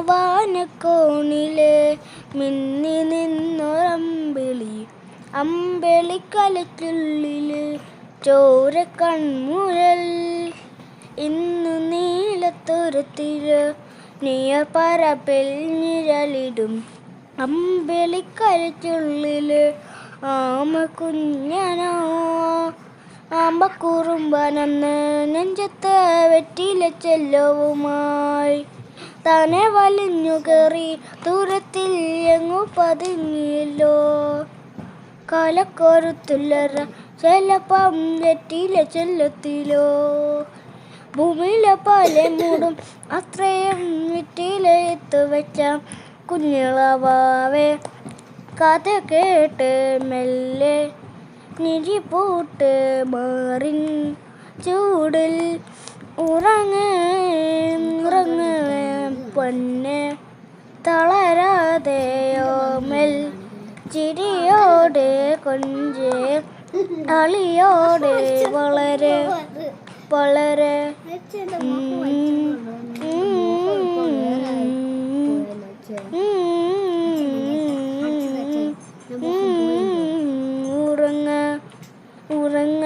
വാനക്കോണിലെ മിന്നി നിന്നൊരമ്പിളി അമ്പിളിക്കലയ്ക്കുള്ളില് ചോര കൺമുഴൽ ഇന്നു നീലത്തുരത്തില് നീർപ്പരപ്പിൽ നിഴലിടും അമ്പിളിക്കലയ്ക്കുള്ളില് ആമ കുഞ്ഞനോ ആമ്പക്കുറുമ്പനെന്ന് നെഞ്ചത്ത് വെറ്റില ചെല്ലവുമായി തന്നെ വലിഞ്ഞു കയറി ദൂരത്തിൽ എങ്ങു പതുങ്ങിയല്ലോ. കലക്കൊരുത്തുള്ളറ ചെല്ലപ്പം വെറ്റില ചെല്ലത്തിലോ. ഭൂമിയിലെ പോലെ മൂടും അത്രയും വെറ്റില എത്തു വെച്ച കുഞ്ഞിളവാവേ കഥ കേട്ട് മെല്ലെ നിരിപൂട്ട് മാറിൻ ചൂടിൽ ഉറങ്ങേ പൊന്നെ തളരാതെയോമൽ ചിരിയോടെ കൊഞ്ചേ അളിയോടെ വളരെ വളരെ ഉറങ്ങ ഉറങ്ങ